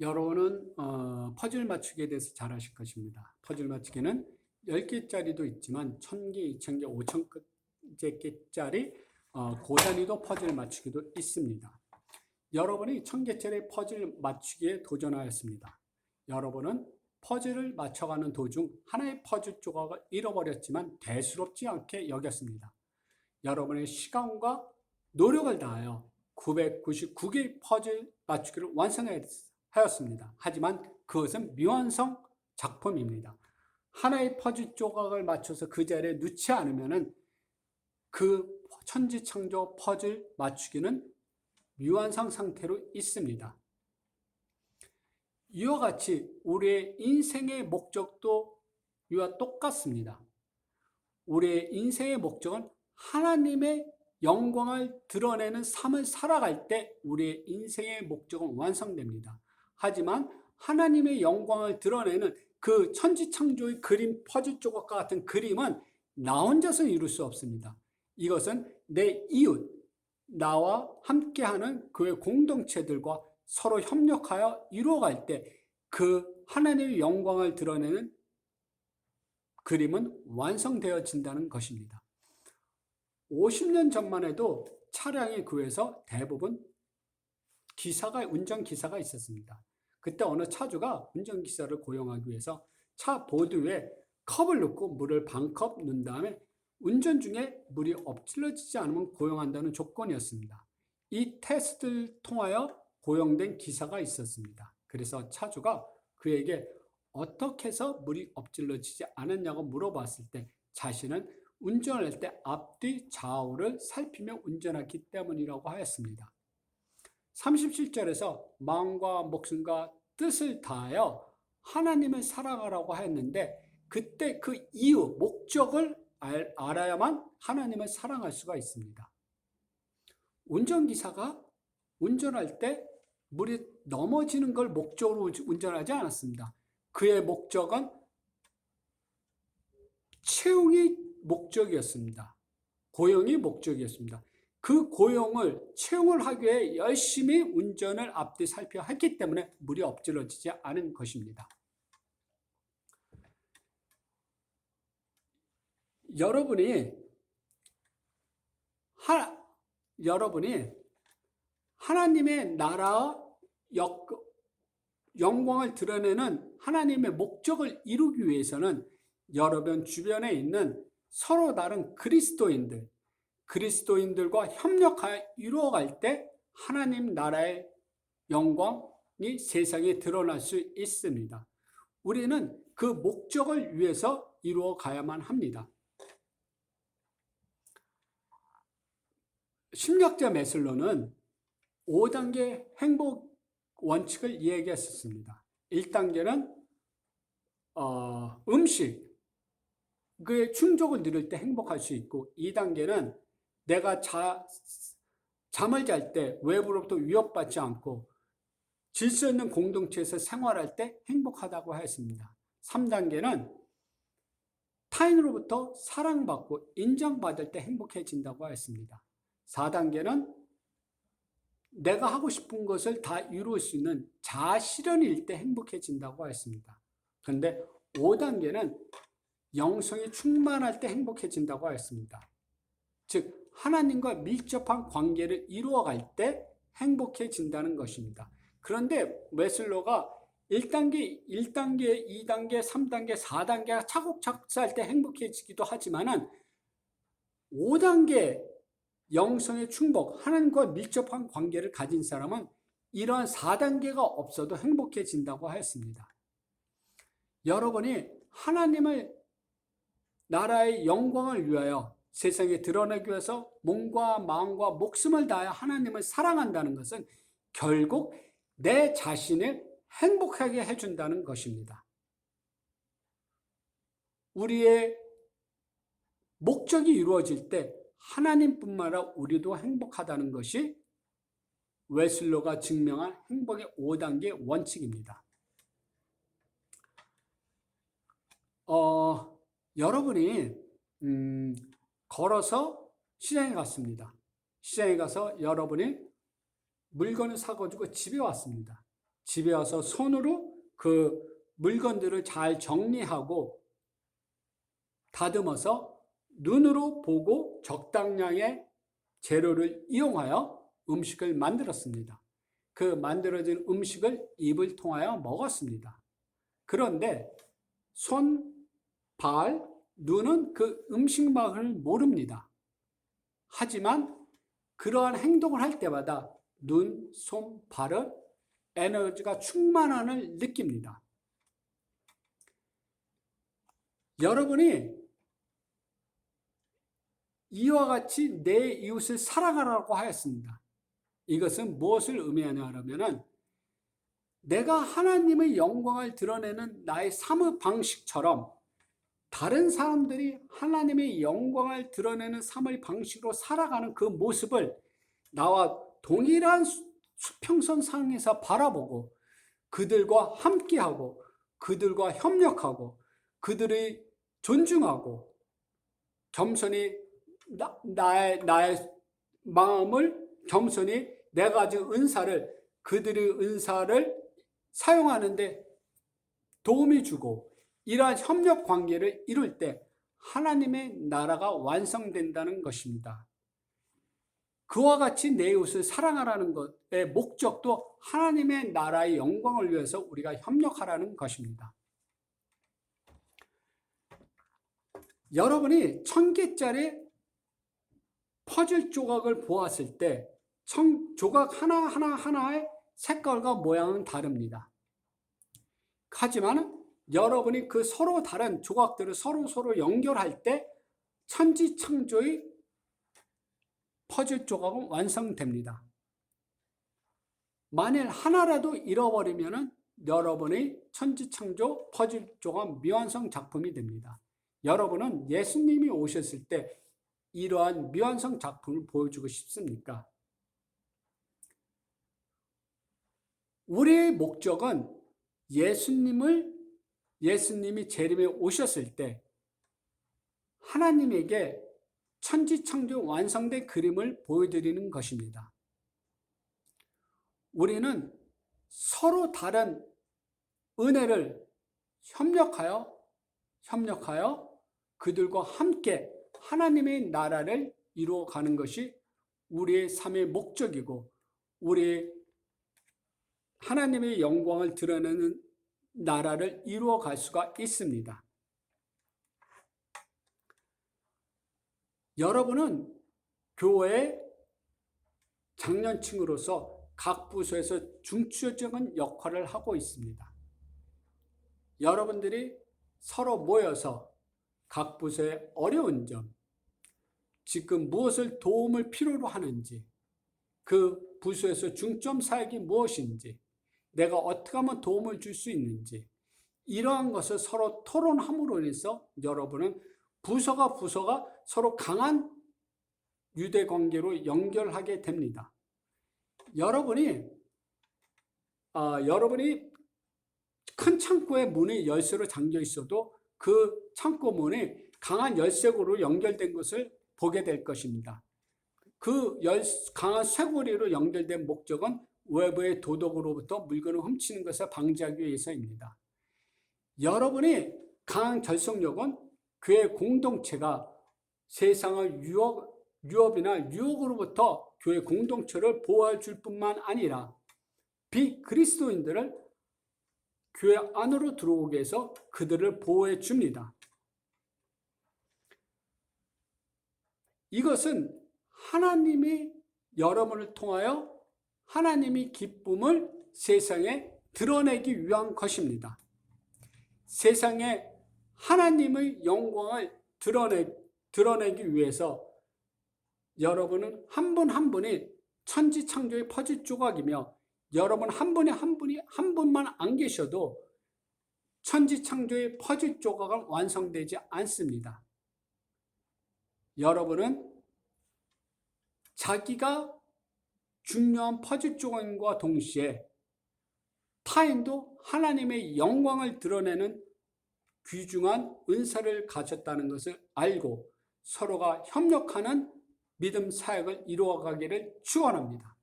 여러분은 퍼즐 맞추기에 대해서 잘 아실 것입니다. 퍼즐 맞추기는 10개짜리도 있지만 1000개, 2000개, 5000개짜리 고단위도 퍼즐 맞추기도 있습니다. 여러분이 1000개짜리 퍼즐 맞추기에 도전하였습니다. 여러분은 퍼즐을 맞춰가는 도중 하나의 퍼즐 조각을 잃어버렸지만 대수롭지 않게 여겼습니다. 여러분의 시간과 노력을 다하여 999개의 퍼즐 맞추기를 완성하였습니다. 하지만 그것은 미완성 작품입니다. 하나의 퍼즐 조각을 맞춰서 그 자리에 넣지 않으면 그 천지창조 퍼즐 맞추기는 미완성 상태로 있습니다. 이와 같이 우리의 인생의 목적도 이와 똑같습니다. 우리의 인생의 목적은 하나님의 영광을 드러내는 삶을 살아갈 때 우리의 인생의 목적은 완성됩니다. 하지만 하나님의 영광을 드러내는 그 천지창조의 그림, 퍼즐 조각과 같은 그림은 나 혼자서 이룰 수 없습니다. 이것은 내 이웃, 나와 함께하는 그의 공동체들과 서로 협력하여 이루어갈 때 그 하나님의 영광을 드러내는 그림은 완성되어진다는 것입니다. 50년 전만 해도 차량의 구에서 대부분 운전기사가 있었습니다. 그때 어느 차주가 운전기사를 고용하기 위해서 차 보드 위에 컵을 넣고 물을 반컵 넣은 다음에 운전 중에 물이 엎질러지지 않으면 고용한다는 조건이었습니다. 이 테스트를 통하여 고용된 기사가 있었습니다. 그래서 차주가 그에게 어떻게 해서 물이 엎질러지지 않았냐고 물어봤을 때 자신은 운전을 할 때 앞뒤 좌우를 살피며 운전하기 때문이라고 하였습니다. 37절에서 마음과 목숨과 뜻을 다하여 하나님을 사랑하라고 하였는데 그때 그 이유, 목적을 알아야만 하나님을 사랑할 수가 있습니다. 운전기사가 운전할 때 물이 넘어지는 걸 목적으로 운전하지 않았습니다. 그의 목적은 채용이 목적이었습니다. 고용이 목적이었습니다. 그 고용을 채용을 하기 위해 열심히 운전을 앞뒤 살펴 했기 때문에 물이 엎질러지지 않은 것입니다. 여러분이 하나님의 나라와 영광을 드러내는 하나님의 목적을 이루기 위해서는 여러분 주변에 있는 서로 다른 그리스도인들과 협력하여 이루어갈 때 하나님 나라의 영광이 세상에 드러날 수 있습니다. 우리는 그 목적을 위해서 이루어 가야만 합니다. 심리학자 메슬로는 5단계 행복 원칙을 이야기했었습니다. 1단계는 음식, 그의 충족을 누릴 때 행복할 수 있고 2단계는 내가 잠을 잘 때 외부로부터 위협받지 않고 질서 있는 공동체에서 생활할 때 행복하다고 하였습니다. 3단계는 타인으로부터 사랑받고 인정받을 때 행복해진다고 하였습니다. 4단계는 내가 하고 싶은 것을 다 이룰 수 있는 자아실현일 때 행복해진다고 하였습니다. 그런데 5단계는 영성이 충만할 때 행복해진다고 하였습니다. 즉 하나님과 밀접한 관계를 이루어갈 때 행복해진다는 것입니다. 그런데 웨슬로가 1단계, 2단계, 3단계, 4단계가 차곡차곡 쌓일 때 행복해지기도 하지만은 5단계 영성의 충복, 하나님과 밀접한 관계를 가진 사람은 이러한 4단계가 없어도 행복해진다고 하였습니다. 여러분이 하나님의 나라의 영광을 위하여 세상에 드러내기 위해서 몸과 마음과 목숨을 다하여 하나님을 사랑한다는 것은 결국 내 자신을 행복하게 해준다는 것입니다. 우리의 목적이 이루어질 때 하나님뿐만 아니라 우리도 행복하다는 것이 웨슬로가 증명한 행복의 5단계 원칙입니다. 여러분이 걸어서 시장에 갔습니다. 시장에 가서 여러분이 물건을 사가지고 집에 왔습니다. 집에 와서 손으로 그 물건들을 잘 정리하고 다듬어서 눈으로 보고 적당량의 재료를 이용하여 음식을 만들었습니다. 그 만들어진 음식을 입을 통하여 먹었습니다. 그런데 손, 발, 눈은 그 음식 맛을 모릅니다. 하지만 그러한 행동을 할 때마다 눈, 손, 발은 에너지가 충만함을 느낍니다. 여러분이 이와 같이 내 이웃을 사랑하라고 하였습니다. 이것은 무엇을 의미하냐 하면은 내가 하나님의 영광을 드러내는 나의 삶의 방식처럼 다른 사람들이 하나님의 영광을 드러내는 삶의 방식으로 살아가는 그 모습을 나와 동일한 수평선 상에서 바라보고 그들과 함께하고 그들과 협력하고 그들의 존중하고 겸손히 나의 마음을 겸손히 내가 가진 은사를 그들의 은사를 사용하는데 도움이 주고 이러한 협력 관계를 이룰 때 하나님의 나라가 완성된다는 것입니다. 그와 같이 내 이웃을 사랑하라는 것의 목적도 하나님의 나라의 영광을 위해서 우리가 협력하라는 것입니다. 여러분이 1000개짜리 퍼즐 조각을 보았을 때 조각 하나하나의 색깔과 모양은 다릅니다. 하지만 여러분이 그 서로 다른 조각들을 서로 연결할 때 천지창조의 퍼즐 조각은 완성됩니다. 만일 하나라도 잃어버리면 여러분의 천지창조 퍼즐 조각 미완성 작품이 됩니다. 여러분은 예수님이 오셨을 때 이러한 미완성 작품을 보여주고 싶습니까? 우리의 목적은 예수님이 재림에 오셨을 때 하나님에게 천지창조 완성된 그림을 보여드리는 것입니다. 우리는 서로 다른 은혜를 협력하여 그들과 함께 하나님의 나라를 이루어가는 것이 우리의 삶의 목적이고 우리의 하나님의 영광을 드러내는 나라를 이루어갈 수가 있습니다. 여러분은 교회의 장년층으로서 각 부서에서 중추적인 역할을 하고 있습니다. 여러분들이 서로 모여서 각 부서의 어려운 점, 지금 무엇을 도움을 필요로 하는지, 그 부서에서 중점 사역이 무엇인지, 내가 어떻게 하면 도움을 줄 수 있는지, 이러한 것을 서로 토론함으로 인해서 여러분은 부서가 서로 강한 유대 관계로 연결하게 됩니다. 여러분이 큰 창고의 문이 열쇠로 잠겨 있어도 그 창고 문이 강한 열쇠고리로 연결된 것을 보게 될 것입니다. 그 강한 쇠고리로 연결된 목적은 외부의 도덕으로부터 물건을 훔치는 것을 방지하기 위해서입니다. 여러분이 강한 결속력은 교회 공동체가 세상의 유업이나 유혹으로부터 교회 공동체를 보호해 줄 뿐만 아니라 비그리스도인들을 교회 안으로 들어오게 해서 그들을 보호해 줍니다. 이것은 하나님이 여러분을 통하여 하나님의 기쁨을 세상에 드러내기 위한 것입니다. 세상에 하나님의 영광을 드러내기 위해서 여러분은 한 분 한 분이 천지창조의 퍼즐 조각이며 여러분 한 분만 안 계셔도 천지창조의 퍼즐 조각은 완성되지 않습니다. 여러분은 자기가 중요한 퍼즐 조각과 동시에 타인도 하나님의 영광을 드러내는 귀중한 은사를 가졌다는 것을 알고 서로가 협력하는 믿음 사역을 이루어가기를 축원합니다.